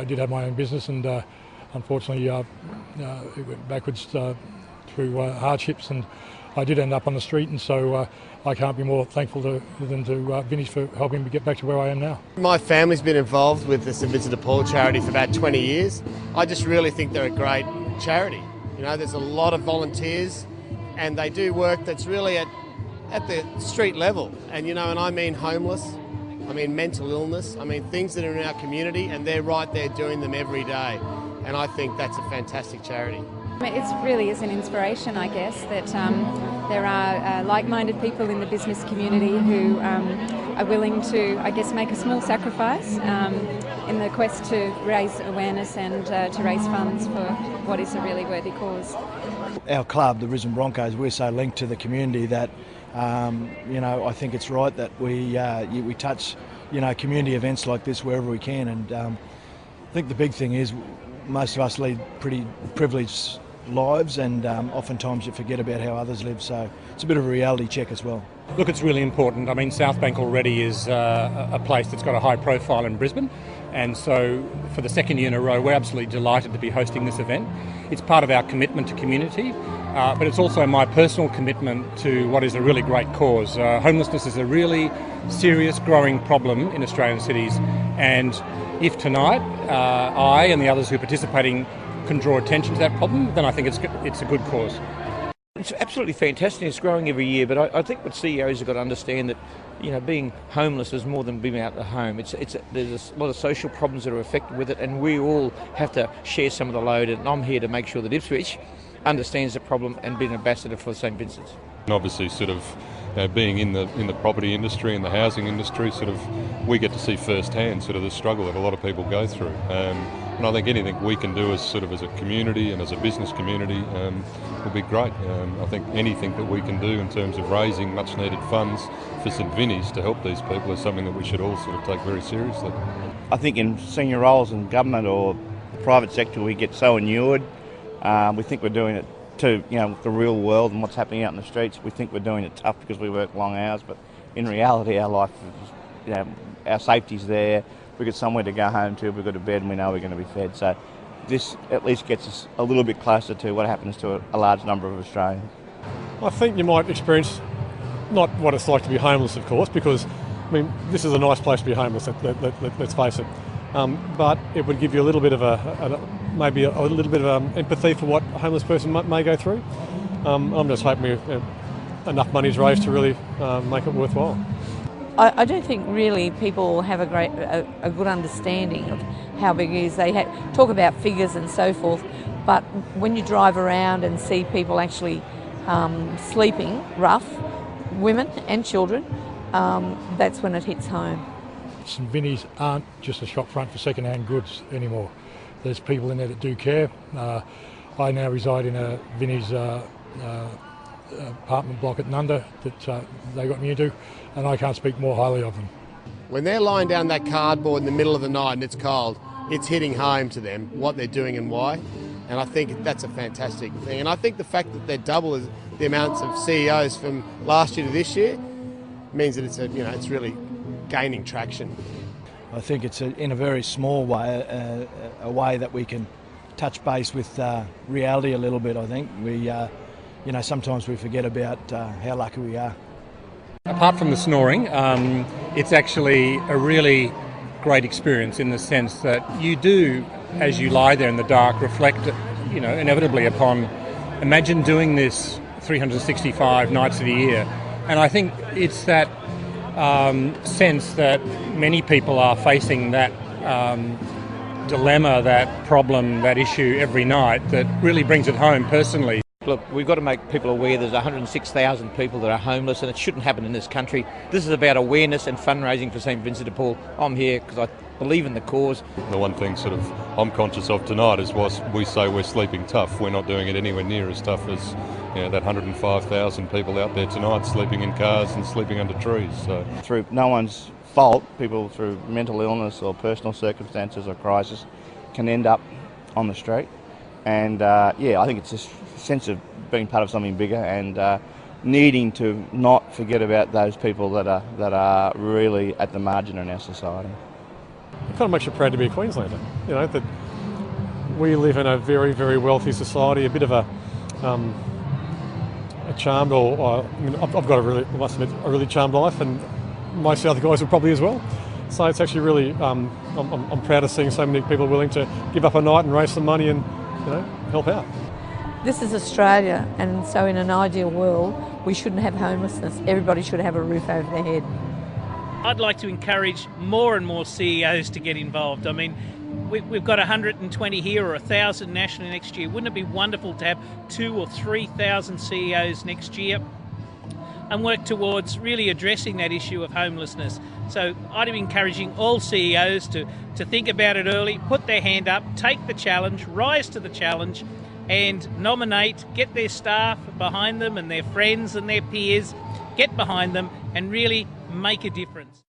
I did have my own business, and unfortunately it went backwards through hardships, and I did end up on the street, and so I can't be more thankful to Vinnies for helping me get back to where I am now. My family's been involved with the St Vincent de Paul charity for about 20 years. I just really think they're a great charity. You know, there's a lot of volunteers, and they do work that's really at the street level. And you know, and I mean homeless, I mean mental illness, I mean things that are in our community, and they're right there doing them every day. And I think that's a fantastic charity. It really is an inspiration, I guess, that there are like-minded people in the business community who are willing to, I guess, make a small sacrifice in the quest to raise awareness and to raise funds for what is a really worthy cause. Our club, the Brisbane Broncos, we're so linked to the community that you know, I think it's right that we touch, you know, community events like this wherever we can, and I think the big thing is most of us lead pretty privileged lives, and oftentimes you forget about how others live, so it's a bit of a reality check as well. Look, it's really important. I mean, South Bank already is a place that's got a high profile in Brisbane, and so for the second year in a row we're absolutely delighted to be hosting this event. It's part of our commitment to community, but it's also my personal commitment to what is a really great cause. Homelessness is a really serious growing problem in Australian cities, and if tonight I and the others who are participating can draw attention to that problem, then I think it's a good cause. It's absolutely fantastic. It's growing every year, but I think what CEOs have got to understand that, you know, being homeless is more than being out of the home. There's a lot of social problems that are affected with it, and we all have to share some of the load. And I'm here to make sure that Ipswich understands the problem and be an ambassador for St Vincent's. And obviously, sort of being in the property industry and the housing industry, sort of we get to see firsthand sort of the struggle that a lot of people go through. And I think anything we can do as a community and as a business community will be great. I think anything that we can do in terms of raising much needed funds for St Vinnies to help these people is something that we should all sort of take very seriously. I think in senior roles in government or the private sector we get so inured. We think we're doing it to, you know, the real world and what's happening out in the streets. We think we're doing it tough because we work long hours, but in reality our life is, you know, our safety's there. We've got somewhere to go home to, we've got a bed and we know we're going to be fed. So this at least gets us a little bit closer to what happens to a large number of Australians. I think you might experience not what it's like to be homeless, of course, because I mean this is a nice place to be homeless. Let's face it. But it would give you a little bit of maybe a little bit of empathy for what a homeless person may go through. I'm just hoping enough money is raised to really make it worthwhile. I don't think really people have a good understanding of how big it is. They talk about figures and so forth, but when you drive around and see people actually sleeping rough, women and children, that's when it hits home. St Vinnies aren't just a shop front for second-hand goods anymore. There's people in there that do care. I now reside in a Vinnies apartment block at Nunda that they got me into, and I can't speak more highly of them. When they're lying down that cardboard in the middle of the night and it's cold, it's hitting home to them what they're doing and why. And I think that's a fantastic thing. And I think the fact that they're double the amounts of CEOs from last year to this year means that it's really gaining traction. I think it's in a very small way, a way that we can touch base with reality a little bit. I think we, sometimes we forget about how lucky we are. Apart from the snoring, it's actually a really great experience in the sense that you do, as you lie there in the dark, reflect, inevitably upon, imagine doing this 365 nights of the year. And I think it's that sense that many people are facing that dilemma, that problem, that issue every night that really brings it home personally. Look, we've got to make people aware there's 106,000 people that are homeless, and it shouldn't happen in this country. This is about awareness and fundraising for St Vincent de Paul. I'm here because I believe in the cause. The one thing I'm conscious of tonight is whilst we say we're sleeping tough, we're not doing it anywhere near as tough as that 105,000 people out there tonight sleeping in cars and sleeping under trees. So. Through no one's fault, people through mental illness or personal circumstances or crisis can end up on the street. And I think it's a sense of being part of something bigger and needing to not forget about those people that are really at the margin in our society. it kind of makes you proud to be a Queenslander. You know, that we live in a very, very wealthy society, a bit of a charmed, or I mean, I've got I must admit, a really charmed life, and most of the other guys will probably as well. So it's actually really, I'm proud of seeing so many people willing to give up a night and raise some money and, you know, help out. This is Australia, and so in an ideal world, we shouldn't have homelessness. Everybody should have a roof over their head. I'd like to encourage more and more CEOs to get involved. I mean, we've got 120 here, or 1,000 nationally next year. Wouldn't it be wonderful to have 2,000 or 3,000 CEOs next year and work towards really addressing that issue of homelessness? So I'd be encouraging all CEOs to think about it early, put their hand up, take the challenge, rise to the challenge, and nominate, get their staff behind them and their friends and their peers, get behind them and really make a difference.